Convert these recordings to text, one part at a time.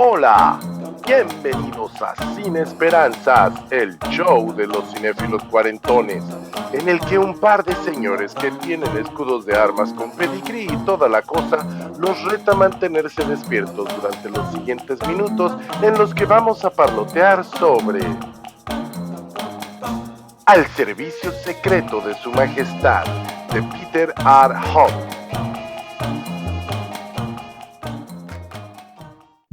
Hola, bienvenidos a Sin Esperanzas, el show de los cinéfilos cuarentones, en el que un par de señores que tienen escudos de armas con pedigrí y toda la cosa los reta a mantenerse despiertos durante los siguientes minutos en los que vamos a parlotear sobre Al servicio secreto de su majestad, de Peter R. Holt.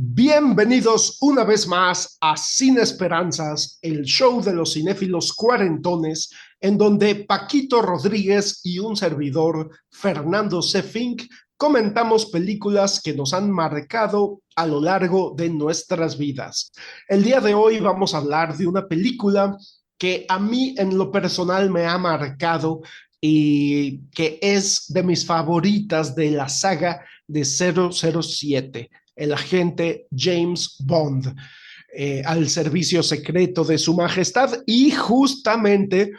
Bienvenidos una vez más a Sin Esperanzas, el show de los cinéfilos cuarentones, en donde Paquito Rodríguez y un servidor, Fernando C. Fink, comentamos películas que nos han marcado a lo largo de nuestras vidas. El día de hoy vamos a hablar de una película que a mí en lo personal me ha marcado y que es de mis favoritas de la saga de 007. El agente James Bond, al servicio secreto de su majestad. Y justamente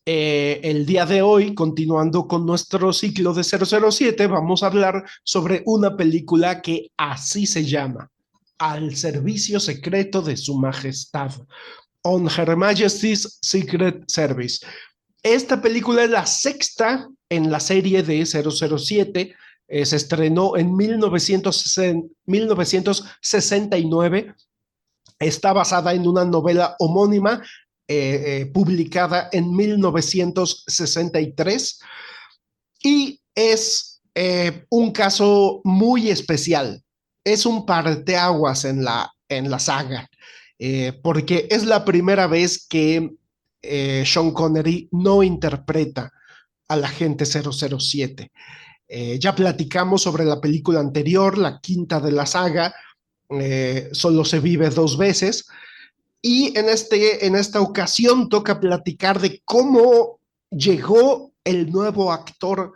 el día de hoy, continuando con nuestro ciclo de 007, vamos a hablar sobre una película que así se llama, Al servicio secreto de su majestad, On Her Majesty's Secret Service. Esta película es la sexta en la serie de 007. Se estrenó en 1969. Está basada en una novela homónima publicada en 1963 y es un caso muy especial. Es un parteaguas en la saga, porque es la primera vez que Sean Connery no interpreta al agente 007. Ya platicamos sobre la película anterior, la quinta de la saga, Solo se vive dos veces, y en esta ocasión toca platicar de cómo llegó el nuevo actor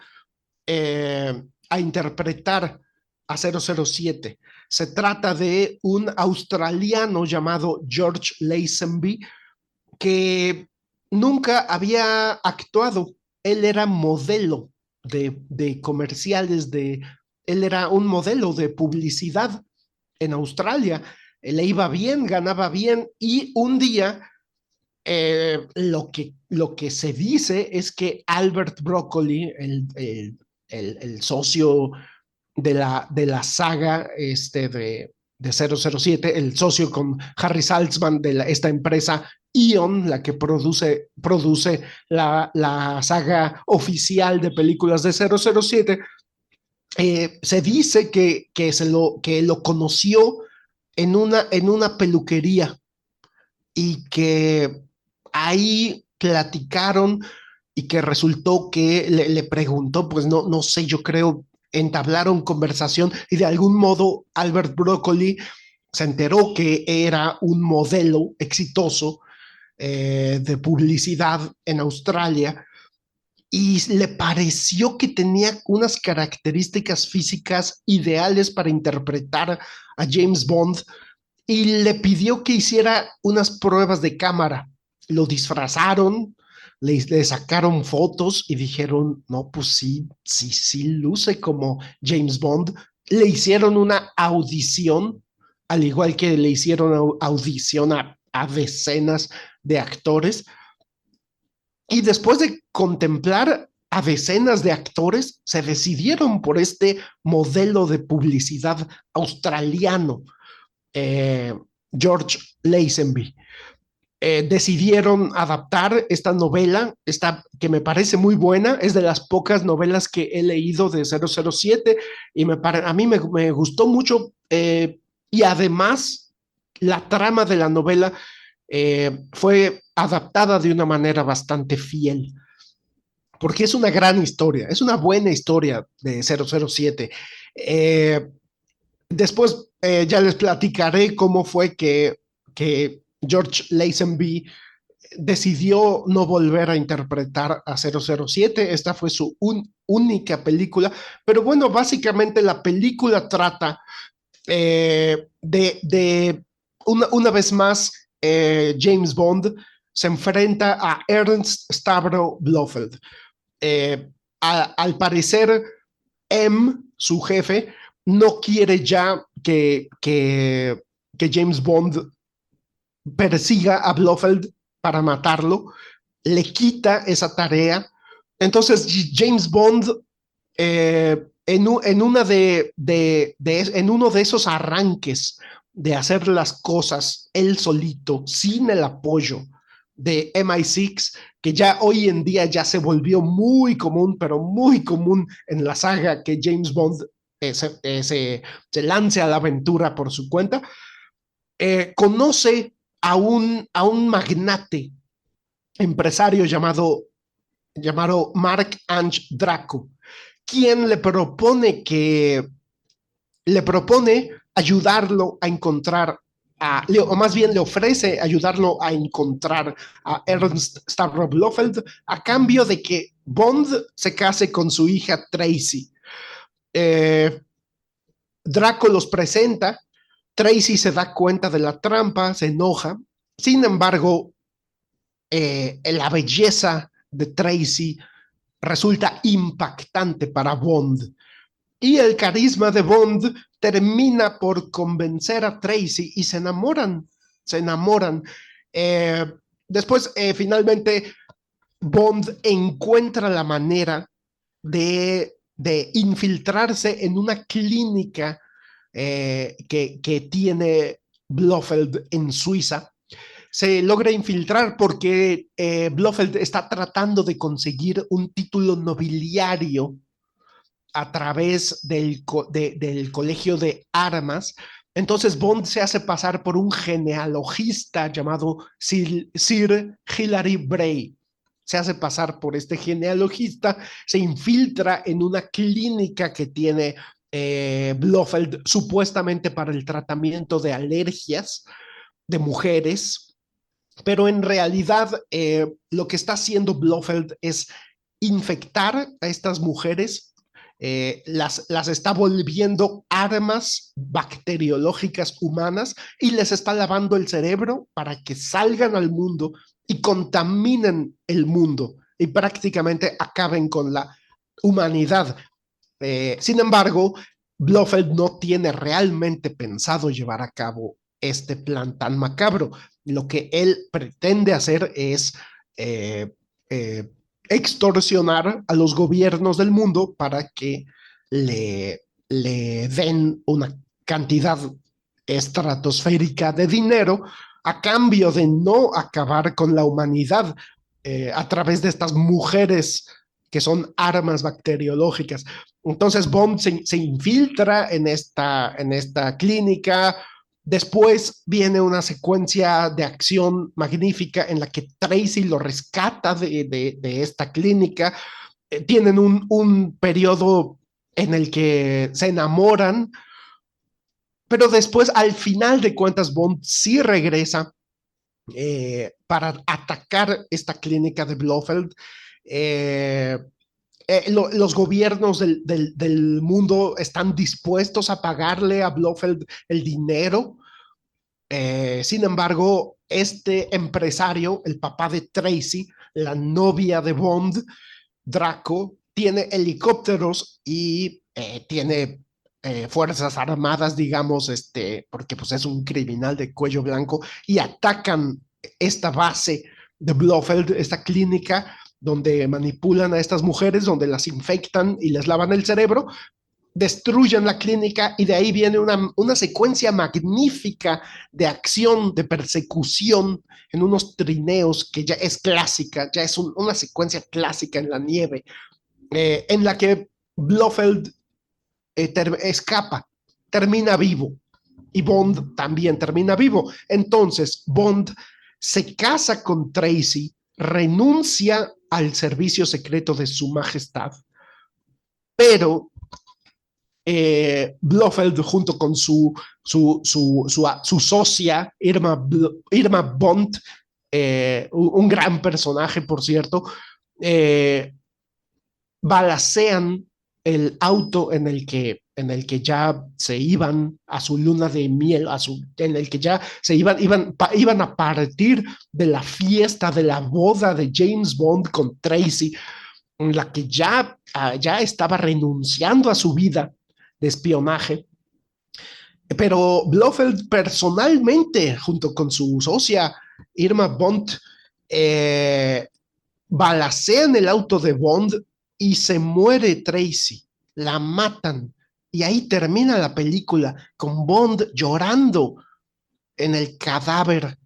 a interpretar a 007. Se trata de un australiano llamado George Lazenby, que nunca había actuado. Él era modelo de comerciales, él era un modelo de publicidad en Australia. Le iba bien, ganaba bien, y un día lo que se dice es que Albert Broccoli, el socio de la saga de 007, el socio con Harry Saltzman de esta empresa Eon, la que produce la saga oficial de películas de 007. Se dice que lo conoció en una peluquería y que ahí platicaron y que resultó que le preguntó, pues no sé, yo creo, entablaron conversación y de algún modo Albert Broccoli se enteró que era un modelo exitoso de publicidad en Australia y le pareció que tenía unas características físicas ideales para interpretar a James Bond y le pidió que hiciera unas pruebas de cámara. Lo disfrazaron, le sacaron fotos y dijeron, no, pues sí, sí, sí, luce como James Bond. Le hicieron una audición, al igual que le hicieron audición a decenas de actores. Y después de contemplar a decenas de actores, se decidieron por este modelo de publicidad australiano, eh, George Lazenby. Decidieron adaptar esta novela, que me parece muy buena, es de las pocas novelas que he leído de 007 y a mí me gustó mucho, y además la trama de la novela fue adaptada de una manera bastante fiel, porque es una gran historia, es una buena historia de 007. Eh, Después ya les platicaré cómo fue que George Lazenby decidió no volver a interpretar a 007. Esta fue su única película, pero bueno, básicamente la película trata de una vez más, James Bond se enfrenta a Ernst Stavro Blofeld. Al parecer, M, su jefe, no quiere ya que que James Bond persiga a Blofeld para matarlo, le quita esa tarea. Entonces James Bond, en en uno de esos arranques de hacer las cosas él solito, sin el apoyo de MI6, que ya hoy en día ya se volvió muy común, pero muy común en la saga, que James Bond se lance a la aventura por su cuenta, conoce a un magnate empresario llamado Mark Ange Draco, quien le propone ayudarlo a encontrar o más bien le ofrece ayudarlo a encontrar a Ernst Stavro Blofeld a cambio de que Bond se case con su hija Tracy. Eh, Draco los presenta, Tracy se da cuenta de la trampa, se enoja. Sin embargo, la belleza de Tracy resulta impactante para Bond. Y el carisma de Bond termina por convencer a Tracy y se enamoran. Se enamoran. Eh, Después, finalmente, Bond encuentra la manera de infiltrarse en una clínica que tiene Blofeld en Suiza. Se logra infiltrar porque Blofeld está tratando de conseguir un título nobiliario a través del colegio de armas. Entonces Bond se hace pasar por un genealogista llamado Sir Hilary Bray. Se hace pasar por este genealogista, se infiltra en una clínica que tiene Blofeld supuestamente para el tratamiento de alergias de mujeres, pero en realidad lo que está haciendo Blofeld es infectar a estas mujeres, las está volviendo armas bacteriológicas humanas y les está lavando el cerebro para que salgan al mundo y contaminen el mundo y prácticamente acaben con la humanidad. Sin embargo, Blofeld no tiene realmente pensado llevar a cabo este plan tan macabro. Lo que él pretende hacer es eh, eh, extorsionar a los gobiernos del mundo para que le den una cantidad estratosférica de dinero a cambio de no acabar con la humanidad a través de estas mujeres que son armas bacteriológicas. Entonces Bond se infiltra en esta clínica. Después viene una secuencia de acción magnífica en la que Tracy lo rescata de esta clínica. Tienen un periodo en el que se enamoran, pero después, al final de cuentas, Bond sí regresa para atacar esta clínica de Blofeld. Eh, los gobiernos del mundo están dispuestos a pagarle a Blofeld el dinero. Sin embargo, este empresario, el papá de Tracy, la novia de Bond, Draco, tiene helicópteros y tiene fuerzas armadas, digamos, porque pues es un criminal de cuello blanco, y atacan esta base de Blofeld, esta clínica donde manipulan a estas mujeres, donde las infectan y les lavan el cerebro, destruyen la clínica y de ahí viene una secuencia magnífica de acción, de persecución en unos trineos que ya es clásica, ya es una secuencia clásica en la nieve, en la que Blofeld escapa, termina vivo y Bond también termina vivo. Entonces Bond se casa con Tracy, renuncia al servicio secreto de su majestad, pero Blofeld junto con su socia Irma Bond, un gran personaje, por cierto, eh, balacean el auto en el que ya se iban a su luna de miel, en el que ya se iban a partir de la fiesta, de la boda de James Bond con Tracy, en la que ya estaba renunciando a su vida de espionaje. Pero Blofeld personalmente, junto con su socia Irma Bond, eh, balacean el auto de Bond y se muere Tracy. La matan. Y ahí termina la película con Bond llorando en el cadáver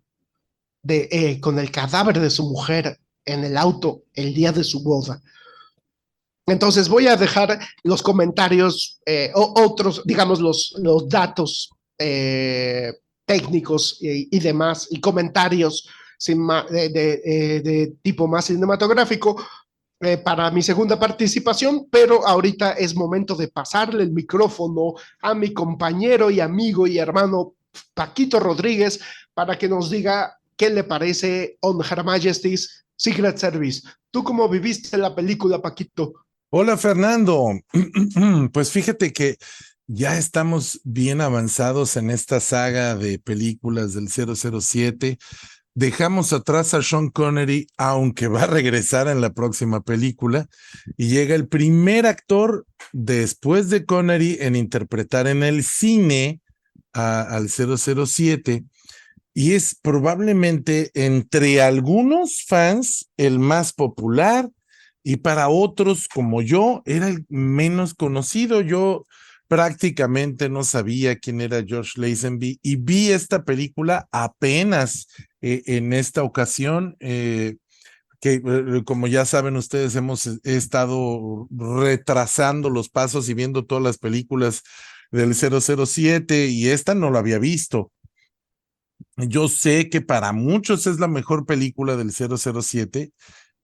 con el cadáver de su mujer en el auto el día de su boda. Entonces voy a dejar los comentarios, otros, digamos, los datos técnicos y demás, y comentarios de tipo más cinematográfico para mi segunda participación, pero ahorita es momento de pasarle el micrófono a mi compañero y amigo y hermano Paquito Rodríguez para que nos diga qué le parece On Her Majesty's Secret Service. ¿Tú cómo viviste la película, Paquito? Hola Fernando, pues fíjate que ya estamos bien avanzados en esta saga de películas del 007. Dejamos atrás a Sean Connery, aunque va a regresar en la próxima película, y llega el primer actor después de Connery en interpretar en el cine al 007, y es probablemente entre algunos fans el más popular y para otros como yo era el menos conocido. Yo prácticamente no sabía quién era George Lazenby y vi esta película apenas en esta ocasión, que como ya saben ustedes he estado retrasando los pasos y viendo todas las películas del 007 y esta no la había visto. Yo sé que para muchos es la mejor película del 007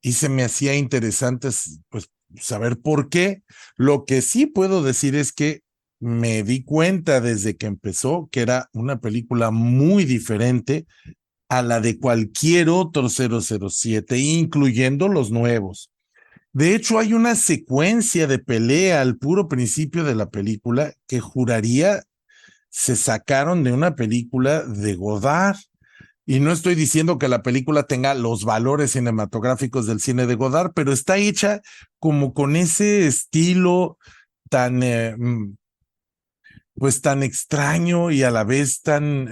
y se me hacía interesante pues saber por qué. Lo que sí puedo decir es que me di cuenta desde que empezó que era una película muy diferente a la de cualquier otro 007, incluyendo los nuevos. De hecho, hay una secuencia de pelea al puro principio de la película que juraría se sacaron de una película de Godard. Y no estoy diciendo que la película tenga los valores cinematográficos del cine de Godard, pero está hecha como con ese estilo tan, pues tan extraño y a la vez tan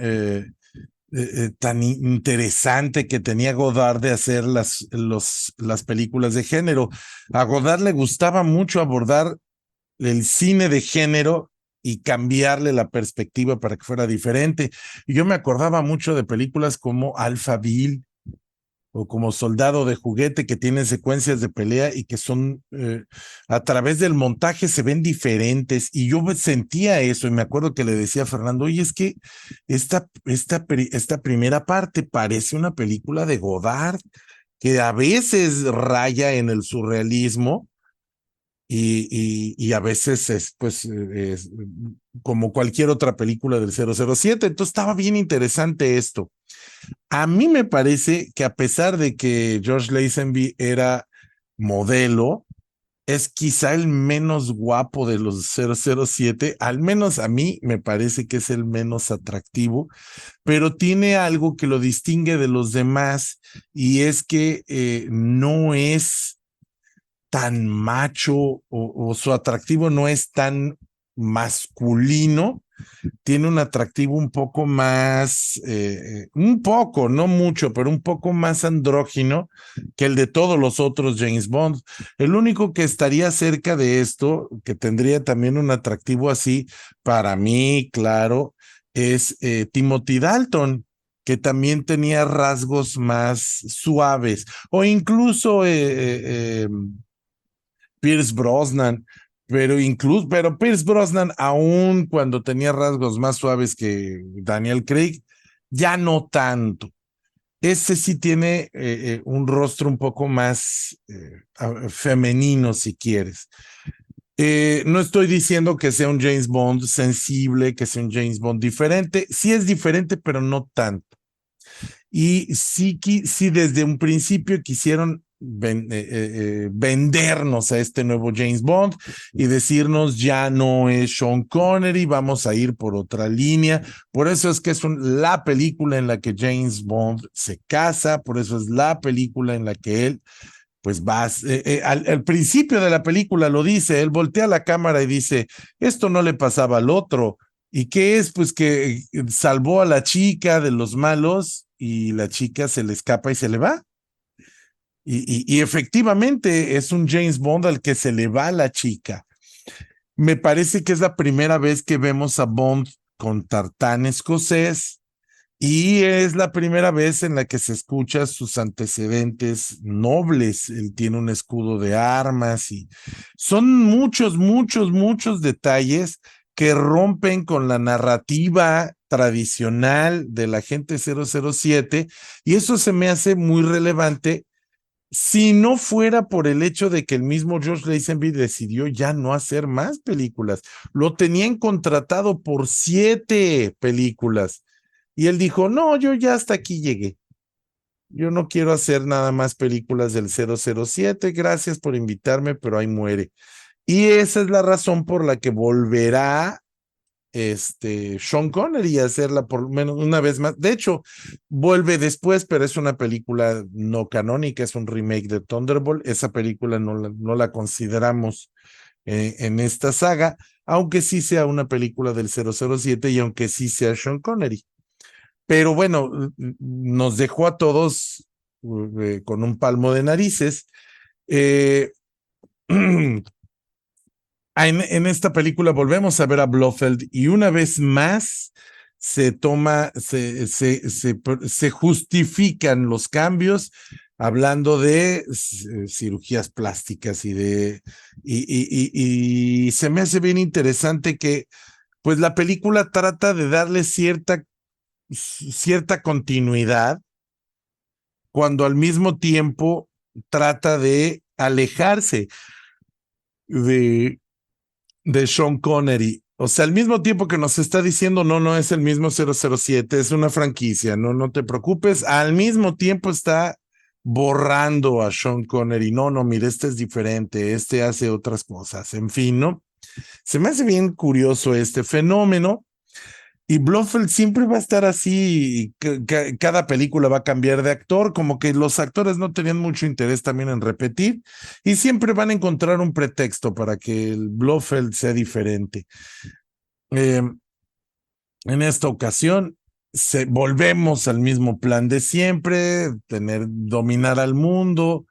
interesante que tenía Godard de hacer las películas de género. A Godard le gustaba mucho abordar el cine de género y cambiarle la perspectiva para que fuera diferente. Y yo me acordaba mucho de películas como Alphaville o como Soldado de Juguete, que tienen secuencias de pelea y que son, a través del montaje se ven diferentes. Y yo sentía eso y me acuerdo que le decía a Fernando, oye, es que esta primera parte parece una película de Godard, que a veces raya en el surrealismo, y a veces es como cualquier otra película del 007. Entonces estaba bien interesante esto. A mí me parece que a pesar de que George Lazenby era modelo, es quizá el menos guapo de los 007, al menos a mí me parece que es el menos atractivo, pero tiene algo que lo distingue de los demás y es que no es tan macho o su atractivo no es tan masculino, tiene un atractivo un poco más, un poco, no mucho, pero un poco más andrógino que el de todos los otros James Bond. El único que estaría cerca de esto, que tendría también un atractivo así, para mí, claro, es Timothy Dalton, que también tenía rasgos más suaves, o incluso Pierce Brosnan, pero Pierce Brosnan, aún cuando tenía rasgos más suaves que Daniel Craig, ya no tanto. Ese sí tiene un rostro un poco más femenino, si quieres. No estoy diciendo que sea un James Bond sensible, que sea un James Bond diferente. Sí es diferente, pero no tanto. Y sí desde un principio quisieron vendernos a este nuevo James Bond y decirnos ya no es Sean Connery, vamos a ir por otra línea. Por eso es que es la película en la que James Bond se casa, por eso es la película en la que él pues al principio de la película lo dice, él voltea la cámara y dice, esto no le pasaba al otro, ¿Y qué es? Pues que salvó a la chica de los malos y la chica se le escapa y se le va. Y efectivamente es un James Bond al que se le va la chica. Me parece que es la primera vez que vemos a Bond con tartán escocés y es la primera vez en la que se escucha sus antecedentes nobles. Él tiene un escudo de armas y son muchos, muchos, muchos detalles que rompen con la narrativa tradicional del agente 007 y eso se me hace muy relevante si no fuera por el hecho de que el mismo George Lazenby decidió ya no hacer más películas. Lo tenían contratado por 7 películas. Y él dijo, no, yo ya hasta aquí llegué. Yo no quiero hacer nada más películas del 007. Gracias por invitarme, pero ahí muere. Y esa es la razón por la que volverá Sean Connery a hacerla por lo menos una vez más. De hecho, vuelve después, pero es una película no canónica, es un remake de Thunderbolt. Esa película no la consideramos en esta saga, aunque sí sea una película del 007 y aunque sí sea Sean Connery. Pero bueno, nos dejó a todos con un palmo de narices. En esta película volvemos a ver a Blofeld y una vez más se justifican los cambios hablando de cirugías plásticas y se me hace bien interesante que pues la película trata de darle cierta continuidad cuando al mismo tiempo trata de alejarse de Sean Connery. O sea, al mismo tiempo que nos está diciendo, no es el mismo 007, es una franquicia, no te preocupes, al mismo tiempo está borrando a Sean Connery. No, mire, este es diferente, este hace otras cosas, en fin, ¿no? Se me hace bien curioso este fenómeno. Y Blofeld siempre va a estar así, cada película va a cambiar de actor, como que los actores no tenían mucho interés también en repetir, y siempre van a encontrar un pretexto para que el Blofeld sea diferente. En esta ocasión, volvemos al mismo plan de siempre, dominar al mundo,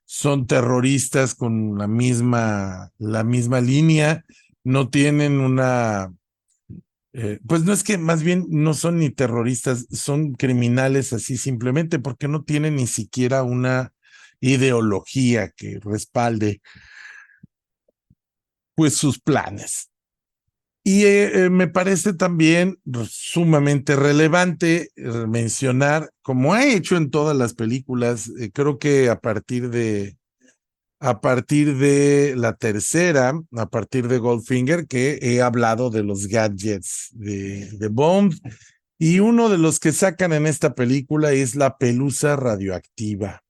son terroristas con la misma línea, no tienen una pues no es que más bien no son ni terroristas, son criminales así simplemente porque no tienen ni siquiera una ideología que respalde pues sus planes. Y me parece también sumamente relevante mencionar, como ha hecho en todas las películas, creo que a partir de la tercera, a partir de Goldfinger, que he hablado de los gadgets de Bond, y uno de los que sacan en esta película es la pelusa radioactiva,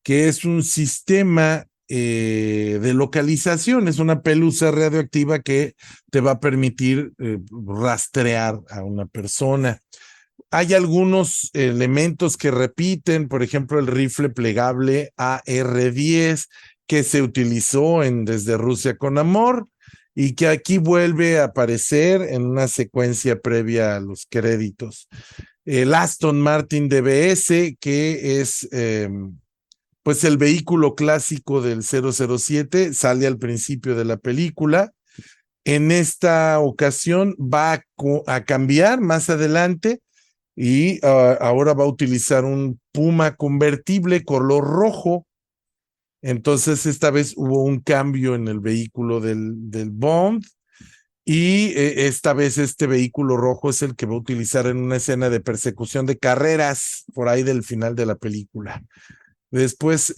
que es un sistema de localización, es una pelusa radioactiva que te va a permitir rastrear a una persona. Hay algunos elementos que repiten, por ejemplo, el rifle plegable AR-10 que se utilizó Desde Rusia con Amor y que aquí vuelve a aparecer en una secuencia previa a los créditos. El Aston Martin DBS, que es pues el vehículo clásico del 007, sale al principio de la película. En esta ocasión va a cambiar más adelante y ahora va a utilizar un Puma convertible color rojo. Entonces esta vez hubo un cambio en el vehículo del Bond y esta vez este vehículo rojo es el que va a utilizar en una escena de persecución de carreras por ahí del final de la película. Después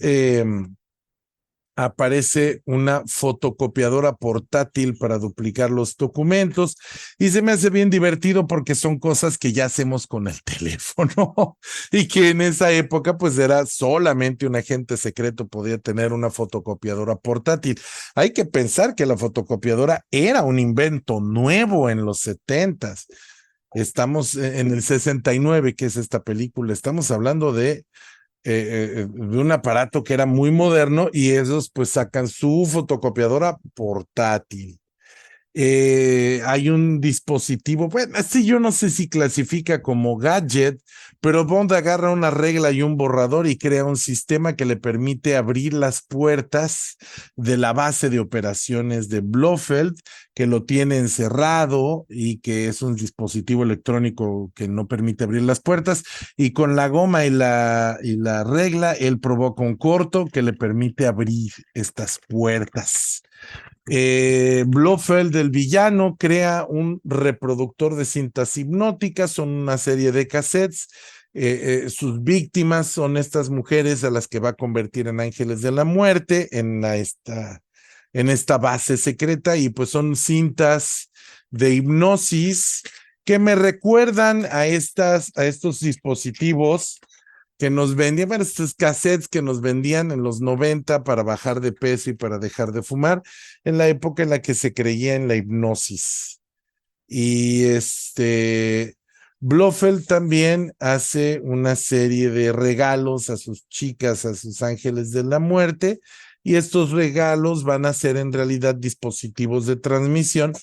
aparece una fotocopiadora portátil para duplicar los documentos y se me hace bien divertido porque son cosas que ya hacemos con el teléfono y que en esa época pues era solamente un agente secreto podía tener una fotocopiadora portátil. Hay que pensar que la fotocopiadora era un invento nuevo en los 70s. Estamos en el 69, que es esta película, estamos hablando de un aparato que era muy moderno y ellos pues sacan su fotocopiadora portátil. Hay un dispositivo, bueno, sí, yo no sé si clasifica como gadget, pero Bond agarra una regla y un borrador y crea un sistema que le permite abrir las puertas de la base de operaciones de Blofeld, que lo tiene encerrado y que es un dispositivo electrónico que no permite abrir las puertas. Y con la goma y la regla, él provoca un corto que le permite abrir estas puertas. Blofeld, el villano, crea un reproductor de cintas hipnóticas, son una serie de cassettes. Sus víctimas son estas mujeres a las que va a convertir en ángeles de la muerte en esta base secreta, y pues son cintas de hipnosis que me recuerdan a estos dispositivos que nos vendían, bueno, estos cassettes que nos vendían en los 90 para bajar de peso y para dejar de fumar, en la época en la que se creía en la hipnosis. Y Blofeld también hace una serie de regalos a sus chicas, a sus ángeles de la muerte, y estos regalos van a ser en realidad dispositivos de transmisión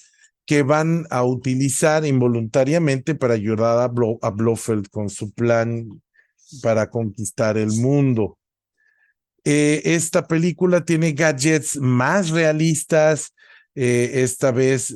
que van a utilizar involuntariamente para ayudar a Blofeld con su plan para conquistar el mundo. Esta película tiene gadgets más realistas. Esta vez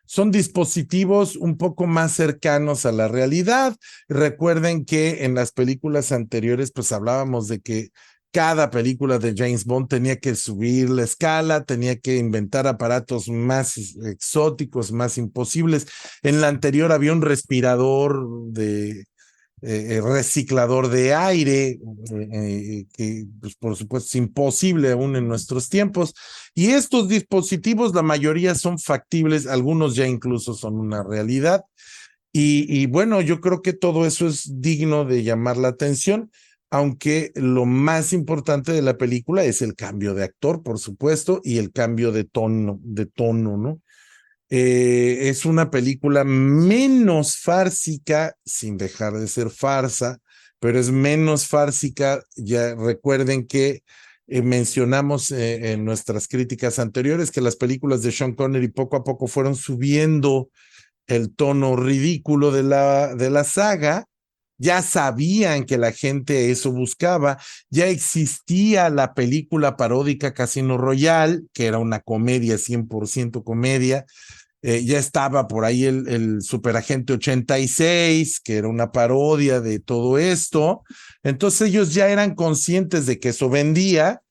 son dispositivos un poco más cercanos a la realidad. Recuerden que en las películas anteriores pues hablábamos de que cada película de James Bond tenía que subir la escala, tenía que inventar aparatos más exóticos, más imposibles. En la anterior había un respirador de reciclador de aire, que pues, por supuesto es imposible aún en nuestros tiempos. Y estos dispositivos, la mayoría son factibles, algunos ya incluso son una realidad. Y bueno, yo creo que todo eso es digno de llamar la atención, aunque lo más importante de la película es el cambio de actor, por supuesto, y el cambio de tono, ¿no? Es una película menos fársica, sin dejar de ser farsa, pero es menos fársica. Ya recuerden que mencionamos en nuestras críticas anteriores que las películas de Sean Connery poco a poco fueron subiendo el tono ridículo de la saga. Ya sabían que la gente eso buscaba, ya existía la película paródica Casino Royale, que era una comedia, 100% comedia. Ya estaba por ahí el Superagente 86, que era una parodia de todo esto. Entonces ellos ya eran conscientes de que eso vendía,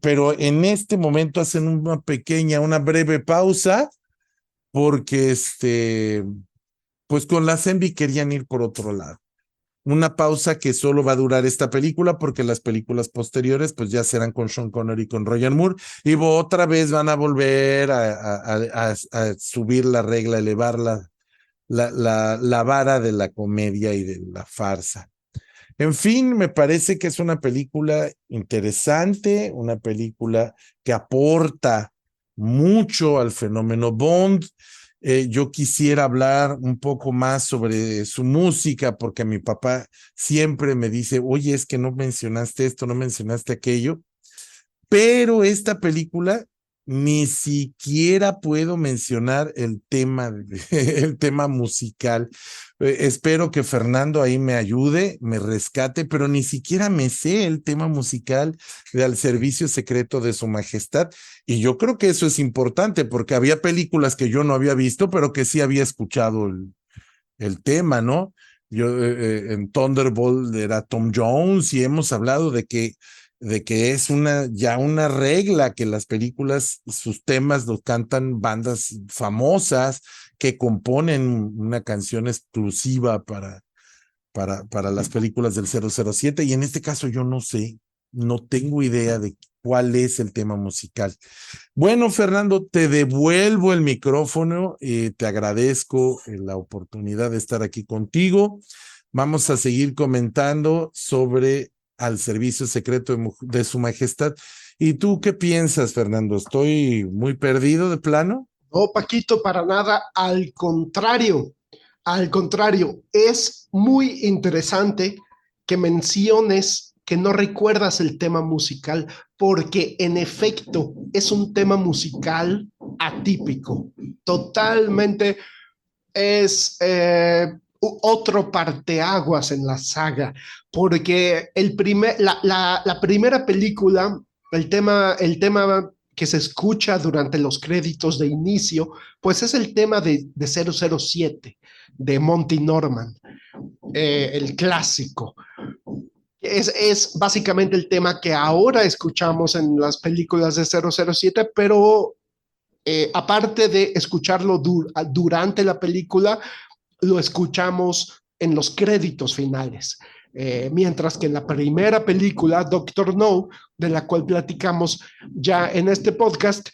pero en este momento hacen una breve pausa, porque pues con la Zenby querían ir por otro lado. Una pausa que solo va a durar esta película, porque las películas posteriores pues ya serán con Sean Connery y con Roger Moore, y otra vez van a volver a subir la regla, elevar la vara de la comedia y de la farsa. En fin, me parece que es una película interesante, una película que aporta mucho al fenómeno Bond. Yo quisiera hablar un poco más sobre su música, porque mi papá siempre me dice, oye, es que no mencionaste esto, no mencionaste aquello, pero esta película ni siquiera puedo mencionar el tema, el tema musical. Espero que Fernando ahí me ayude, me rescate, pero ni siquiera me sé el tema musical de Al Servicio Secreto de Su Majestad. Y yo creo que eso es importante, porque había películas que yo no había visto, pero que sí había escuchado el tema, ¿no? Yo en Thunderbolt era Tom Jones, y hemos hablado de que es ya una regla que las películas, sus temas los cantan bandas famosas que componen una canción exclusiva para las películas del 007, y en este caso yo no sé, no tengo idea de cuál es el tema musical. Bueno, Fernando, te devuelvo el micrófono y te agradezco la oportunidad de estar aquí contigo. Vamos a seguir comentando sobre Al Servicio Secreto de Su Majestad. ¿Y tú qué piensas, Fernando? ¿Estoy muy perdido de plano? No, Paquito, para nada, al contrario, es muy interesante que menciones que no recuerdas el tema musical, porque en efecto es un tema musical atípico, totalmente es otro parteaguas en la saga, porque la primera película, el tema que se escucha durante los créditos de inicio, pues es el tema de 007, de Monty Norman, el clásico. Es básicamente el tema que ahora escuchamos en las películas de 007, pero aparte de escucharlo durante la película, lo escuchamos en los créditos finales. Mientras que en la primera película, Doctor No, de la cual platicamos ya en este podcast,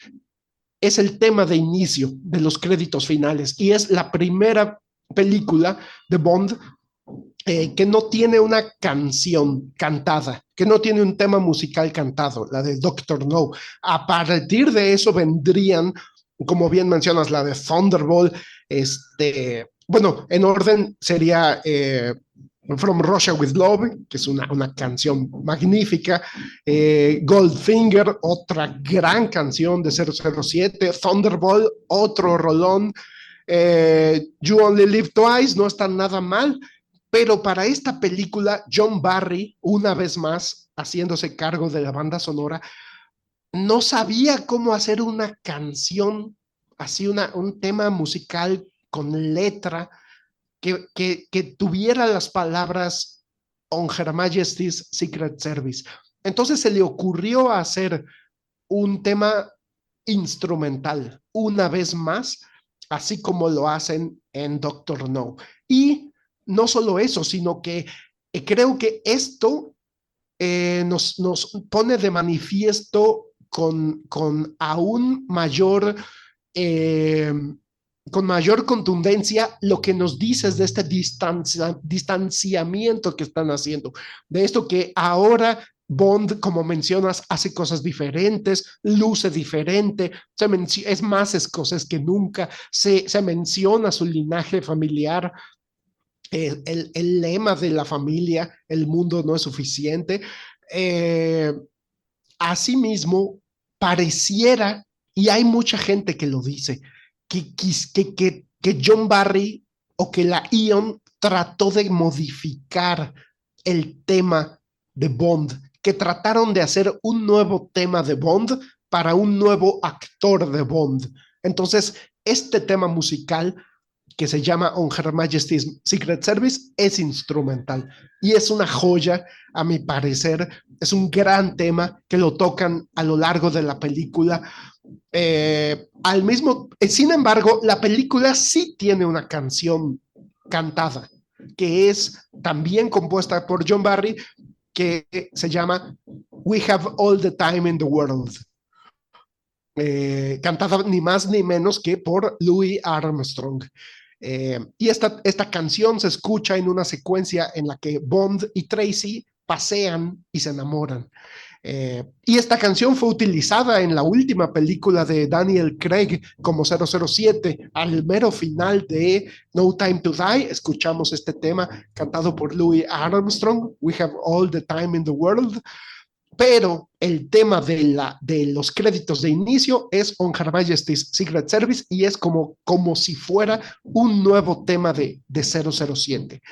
es el tema de inicio de los créditos finales y es la primera película de Bond que no tiene una canción cantada, que no tiene un tema musical cantado, la de Doctor No. A partir de eso vendrían, como bien mencionas, la de Thunderball, bueno, en orden sería From Russia with Love, que es una canción magnífica, Goldfinger, otra gran canción de 007, Thunderball, otro rolón, You Only Live Twice, no está nada mal, pero para esta película, John Barry, una vez más, haciéndose cargo de la banda sonora, no sabía cómo hacer una canción, así un tema musical con letra que tuviera las palabras On Her Majesty's Secret Service. Entonces se le ocurrió hacer un tema instrumental, una vez más, así como lo hacen en Doctor No. Y no solo eso, sino que creo que esto nos pone de manifiesto con aún mayor con mayor contundencia lo que nos dices de este distanciamiento que están haciendo, de esto que ahora Bond, como mencionas, hace cosas diferentes, luce diferente, es más escocés que nunca, se menciona su linaje familiar, el lema de la familia, el mundo no es suficiente. Asimismo, pareciera, y hay mucha gente que lo dice, que John Barry o que la Eon trató de modificar el tema de Bond, que trataron de hacer un nuevo tema de Bond para un nuevo actor de Bond. Entonces, este tema musical que se llama On Her Majesty's Secret Service es instrumental y es una joya, a mi parecer. Es un gran tema que lo tocan a lo largo de la película. Sin embargo, la película sí tiene una canción cantada que es también compuesta por John Barry, que se llama We Have All the Time in the World, cantada ni más ni menos que por Louis Armstrong. Y esta canción se escucha en una secuencia en la que Bond y Tracy pasean y se enamoran. Y esta canción fue utilizada en la última película de Daniel Craig como 007. Al mero final de No Time to Die, escuchamos este tema cantado por Louis Armstrong, We Have All the Time in the World. Pero el tema de los créditos de inicio es On Her Majesty's Secret Service y es como si fuera un nuevo tema de 007.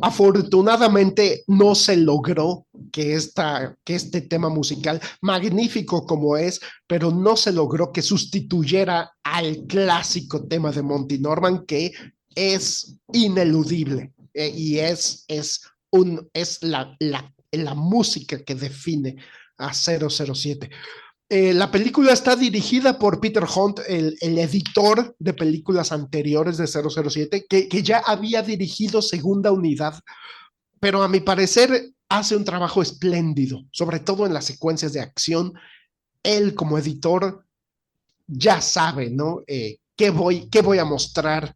Afortunadamente no se logró que este tema musical, magnífico como es, pero no se logró que sustituyera al clásico tema de Monty Norman, que es ineludible y es la música que define a 007. La película está dirigida por Peter Hunt, el editor de películas anteriores de 007, que ya había dirigido Segunda Unidad, pero a mi parecer hace un trabajo espléndido, sobre todo en las secuencias de acción. Él como editor ya sabe, ¿no? ¿Qué voy a mostrar?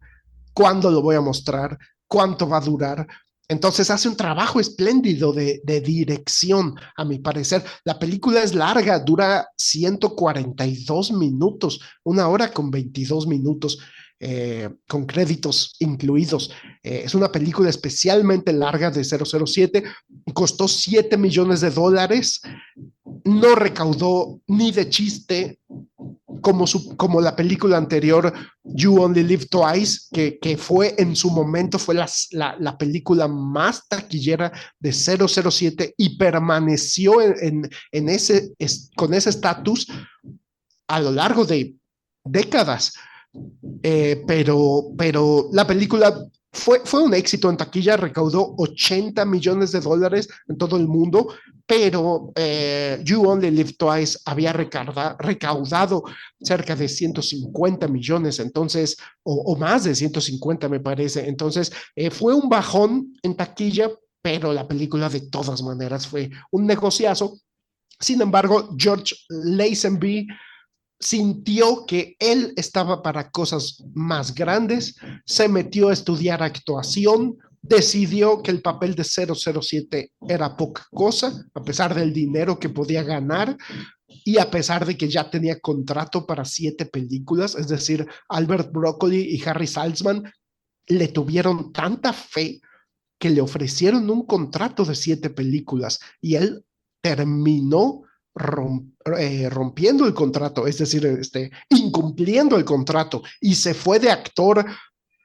¿Cuándo lo voy a mostrar? ¿Cuánto va a durar? Entonces hace un trabajo espléndido de dirección, a mi parecer. La película es larga, dura 142 minutos, 1 hora con 22 minutos. con créditos incluidos. Es una película especialmente larga de 007, costó $7 millones, no recaudó ni de chiste como la película anterior, You Only Live Twice, que fue en su momento fue la película más taquillera de 007 y permaneció con ese estatus a lo largo de décadas. Pero la película fue un éxito en taquilla, recaudó $80 millones en todo el mundo, pero You Only Live Twice había recaudado cerca de 150 millones, entonces, o más de 150 me parece. Entonces, fue un bajón en taquilla, pero la película de todas maneras fue un negociazo. Sin embargo, George Lazenby sintió que él estaba para cosas más grandes, se metió a estudiar actuación, decidió que el papel de 007 era poca cosa, a pesar del dinero que podía ganar y a pesar de que ya tenía contrato para 7 películas, es decir, Albert Broccoli y Harry Saltzman le tuvieron tanta fe que le ofrecieron un contrato de 7 películas y él terminó rompiendo el contrato, es decir, incumpliendo el contrato y se fue de actor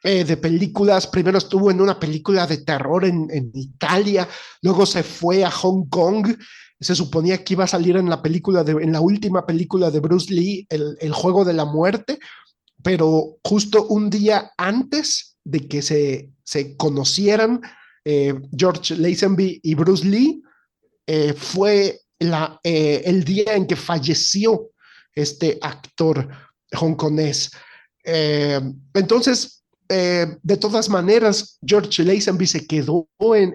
de películas. Primero estuvo en una película de terror en Italia, luego se fue a Hong Kong. Se suponía que iba a salir en la última película de Bruce Lee, el Juego de la Muerte, pero justo un día antes de que se conocieran George Lazenby y Bruce Lee, fue el día en que falleció este actor hongkonés. Entonces, de todas maneras, George Lazenby se quedó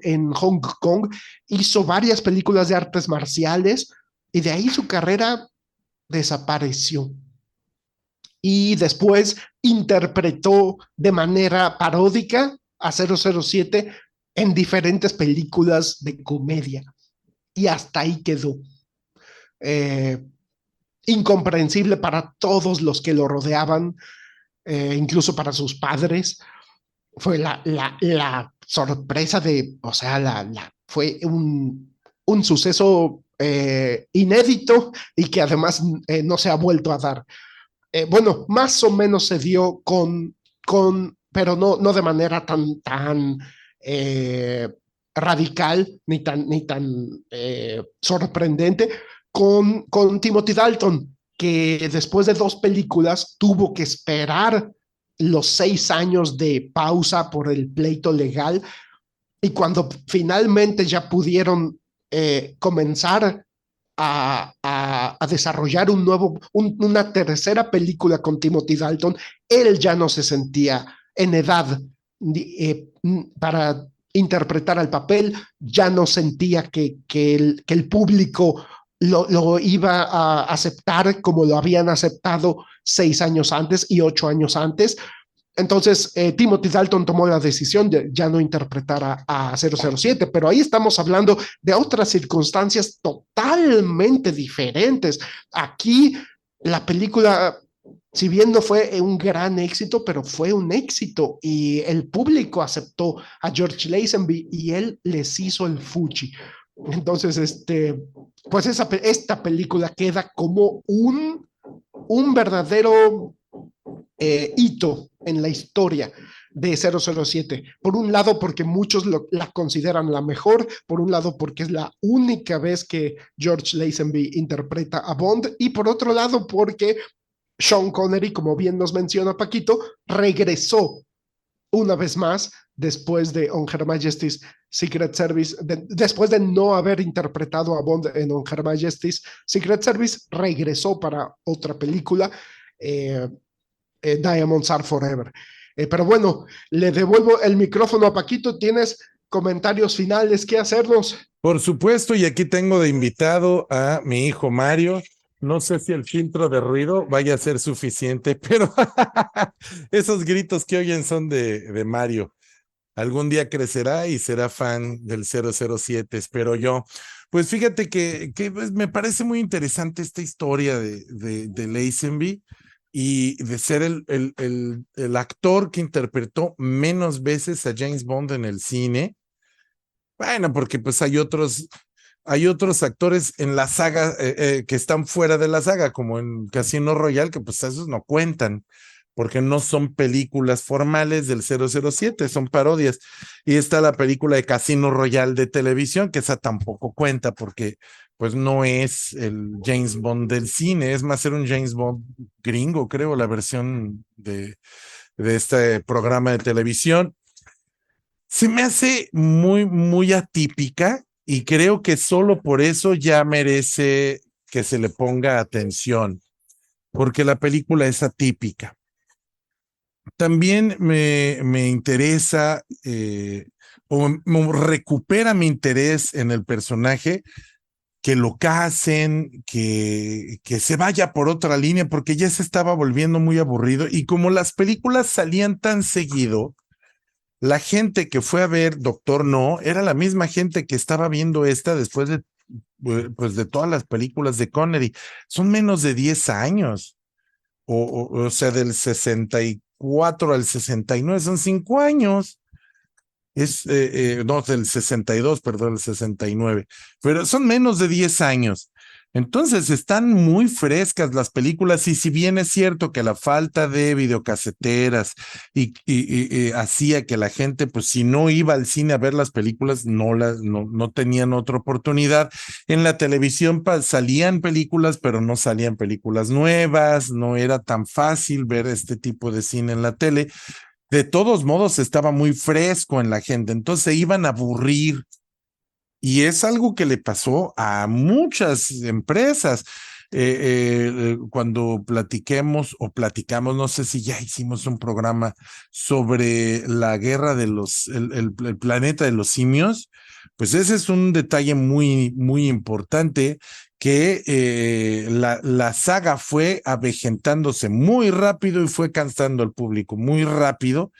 en Hong Kong, hizo varias películas de artes marciales y de ahí su carrera desapareció. Y después interpretó de manera paródica a 007 en diferentes películas de comedia. Y hasta ahí quedó. Incomprensible para todos los que lo rodeaban, incluso para sus padres. Fue la sorpresa o sea, fue un suceso inédito y que además no se ha vuelto a dar. Bueno, más o menos se dio pero no de manera tan radical ni tan sorprendente con Timothy Dalton, que después de 2 películas tuvo que esperar los 6 años de pausa por el pleito legal y cuando finalmente ya pudieron comenzar a desarrollar una tercera película con Timothy Dalton, él ya no se sentía en edad para interpretar el papel, ya no sentía que el público lo iba a aceptar como lo habían aceptado 6 años antes y 8 años antes. Entonces, Timothy Dalton tomó la decisión de ya no interpretar a 007, pero ahí estamos hablando de otras circunstancias totalmente diferentes. Aquí la película, si bien no fue un gran éxito, pero fue un éxito y el público aceptó a George Lazenby y él les hizo el fuchi. Entonces, pues esta película queda como un verdadero hito en la historia de 007. Por un lado, porque muchos la consideran la mejor, por un lado, porque es la única vez que George Lazenby interpreta a Bond, y por otro lado, porque Sean Connery, como bien nos menciona Paquito, regresó una vez más después de On Her Majesty's Secret Service, después de no haber interpretado a Bond en On Her Majesty's Secret Service, regresó para otra película, Diamonds Are Forever. Pero bueno, le devuelvo el micrófono a Paquito. ¿Tienes comentarios finales que hacernos? Por supuesto, y aquí tengo de invitado a mi hijo Mario. No sé si el filtro de ruido vaya a ser suficiente, pero esos gritos que oyen son de Mario. Algún día crecerá y será fan del 007, espero yo. Pues fíjate que pues, me parece muy interesante esta historia de Lazenby. y de ser el actor que interpretó menos veces a James Bond en el cine. Bueno, porque pues hay otros actores en la saga que están fuera de la saga, como en Casino Royale, que pues esos no cuentan, porque no son películas formales del 007, son parodias. Y está la película de Casino Royale de televisión, que esa tampoco cuenta, porque pues no es el James Bond del cine, es más ser un James Bond gringo, creo, la versión de este programa de televisión. Se me hace muy, muy atípica y creo que solo por eso ya merece que se le ponga atención, porque la película es atípica. También me interesa o recupera mi interés en el personaje, que lo casen, que se vaya por otra línea, porque ya se estaba volviendo muy aburrido y como las películas salían tan seguido, la gente que fue a ver Doctor No era la misma gente que estaba viendo esta después de, pues, de todas las películas de Connery. Son menos de 10 años, o sea, del 64 al 69, son 5 años. No, del 62, perdón, el 69, pero son menos de 10 años. Entonces están muy frescas las películas y si bien es cierto que la falta de videocaseteras y hacía que la gente, pues si no iba al cine a ver las películas, no tenían otra oportunidad. En la televisión salían películas, pero no salían películas nuevas, no era tan fácil ver este tipo de cine en la tele. De todos modos estaba muy fresco en la gente, entonces se iban a aburrir. Y es algo que le pasó a muchas empresas. Cuando platicamos, no sé si ya hicimos un programa sobre la guerra de el planeta de los simios, pues ese es un detalle muy, muy importante que la saga fue avejentándose muy rápido y fue cansando al público muy rápido.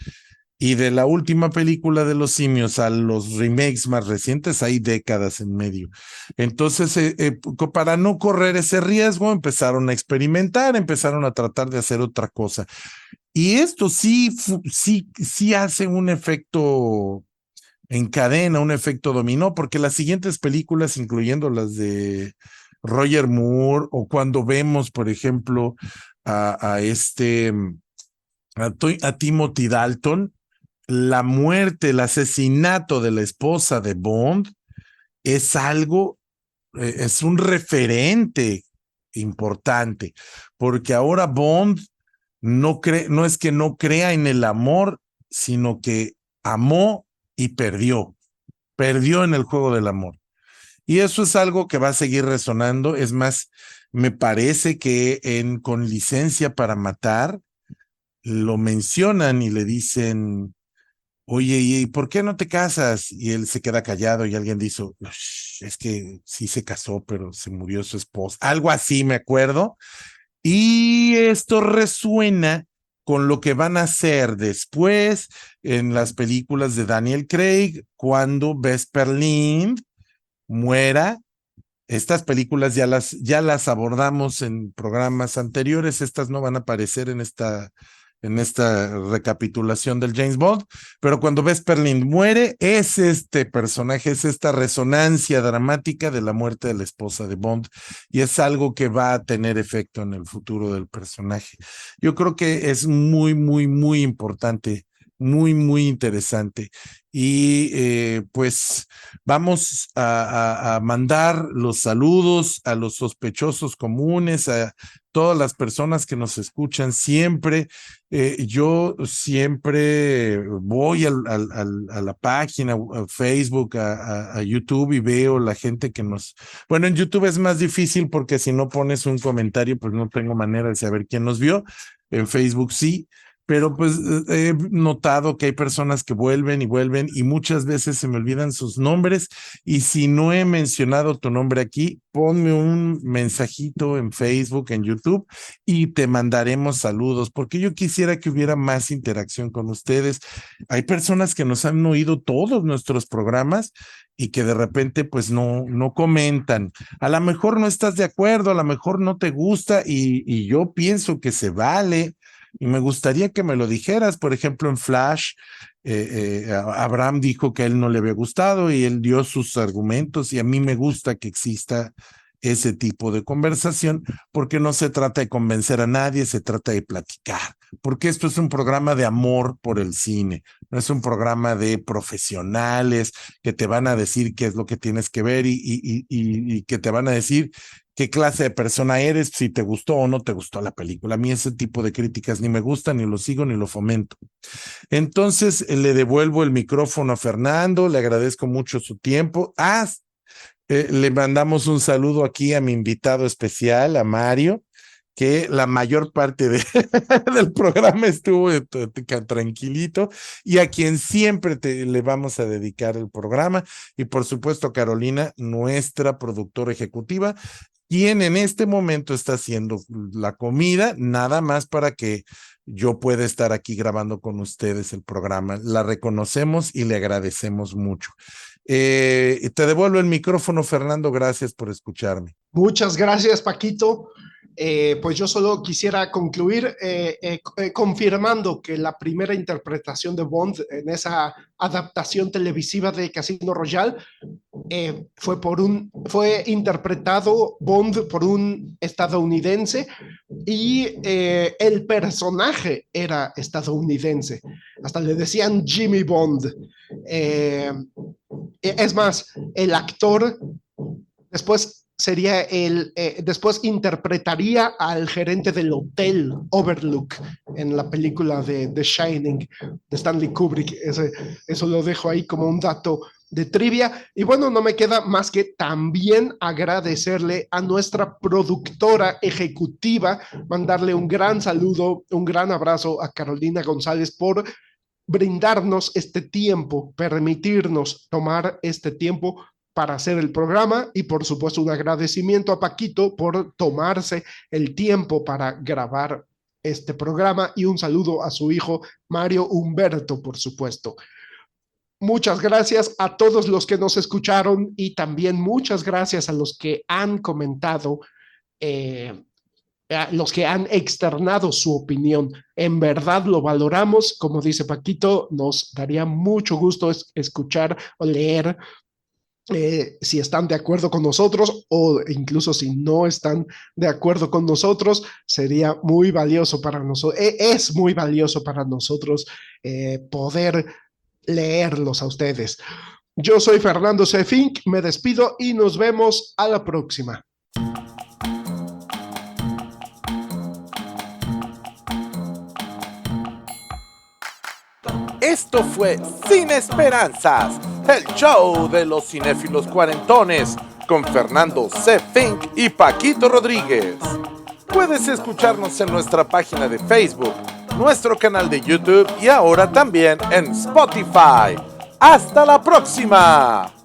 Y de la última película de los simios a los remakes más recientes hay décadas en medio. Entonces, para no correr ese riesgo, empezaron a experimentar, empezaron a tratar de hacer otra cosa. Y esto sí hace un efecto en cadena, un efecto dominó, porque las siguientes películas, incluyendo las de Roger Moore, o cuando vemos, por ejemplo, a Timothy Dalton, la muerte, el asesinato de la esposa de Bond es algo, es un referente importante, porque ahora Bond no es que no crea en el amor, sino que amó y perdió en el juego del amor. Y eso es algo que va a seguir resonando. Es más, me parece que con Licencia para Matar lo mencionan y le dicen, oye, ¿y por qué no te casas? Y él se queda callado y alguien dice, es que sí se casó, pero se murió su esposa. Algo así, me acuerdo. Y esto resuena con lo que van a hacer después en las películas de Daniel Craig, cuando Vesper Lynd muera. Estas películas ya las abordamos en programas anteriores, estas no van a aparecer en esta recapitulación del James Bond, pero cuando Vesper Lynd muere, es este personaje, es esta resonancia dramática de la muerte de la esposa de Bond, y es algo que va a tener efecto en el futuro del personaje. Yo creo que es muy, muy, muy importante, muy, muy interesante. Y pues vamos a mandar los saludos a los sospechosos comunes, a todas las personas que nos escuchan siempre. Yo siempre voy a la página, a Facebook, a YouTube y veo la gente que nos... Bueno, en YouTube es más difícil porque si no pones un comentario, pues no tengo manera de saber quién nos vio. En Facebook sí. Pero pues he notado que hay personas que vuelven y muchas veces se me olvidan sus nombres y si no he mencionado tu nombre aquí, ponme un mensajito en Facebook, en YouTube y te mandaremos saludos porque yo quisiera que hubiera más interacción con ustedes. Hay personas que nos han oído todos nuestros programas y que de repente pues no comentan. A lo mejor no estás de acuerdo, a lo mejor no te gusta y yo pienso que se vale y me gustaría que me lo dijeras. Por ejemplo, en Flash, Abraham dijo que a él no le había gustado y él dio sus argumentos y a mí me gusta que exista ese tipo de conversación porque no se trata de convencer a nadie, se trata de platicar, porque esto es un programa de amor por el cine, no es un programa de profesionales que te van a decir qué es lo que tienes que ver y que te van a decir qué clase de persona eres, si te gustó o no te gustó la película. A mí ese tipo de críticas ni me gustan, ni lo sigo, ni lo fomento. Entonces le devuelvo el micrófono a Fernando, le agradezco mucho su tiempo. Le mandamos un saludo aquí a mi invitado especial, a Mario, que la mayor parte del programa estuvo tranquilito y a quien siempre le vamos a dedicar el programa. Y por supuesto, Carolina, nuestra productora ejecutiva, quien en este momento está haciendo la comida, nada más para que yo pueda estar aquí grabando con ustedes el programa. La reconocemos y le agradecemos mucho. Te devuelvo el micrófono, Fernando, gracias por escucharme. Muchas gracias, Paquito. Pues yo solo quisiera concluir confirmando que la primera interpretación de Bond en esa adaptación televisiva de Casino Royale fue interpretado Bond por un estadounidense y el personaje era estadounidense. Hasta le decían Jimmy Bond. Es más, el actor después después interpretaría al gerente del hotel Overlook en la película de The Shining de Stanley Kubrick. Eso lo dejo ahí como un dato de trivia. Y bueno, no me queda más que también agradecerle a nuestra productora ejecutiva, mandarle un gran saludo, un gran abrazo a Carolina González por brindarnos este tiempo, permitirnos tomar este tiempo para hacer el programa y por supuesto un agradecimiento a Paquito por tomarse el tiempo para grabar este programa y un saludo a su hijo Mario Humberto, por supuesto. Muchas gracias a todos los que nos escucharon y también muchas gracias a los que han comentado, a los que han externado su opinión. En verdad lo valoramos, como dice Paquito, nos daría mucho gusto escuchar o leer si están de acuerdo con nosotros o incluso si no están de acuerdo con nosotros, sería muy valioso para nosotros, es muy valioso para nosotros poder leerlos a ustedes. Yo soy Fernando C. Fink, me despido y nos vemos a la próxima. Esto fue Sin Esperanzas, el show de los cinéfilos cuarentones, con Fernando C. Fink y Paquito Rodríguez. Puedes escucharnos en nuestra página de Facebook, nuestro canal de YouTube y ahora también en Spotify. ¡Hasta la próxima!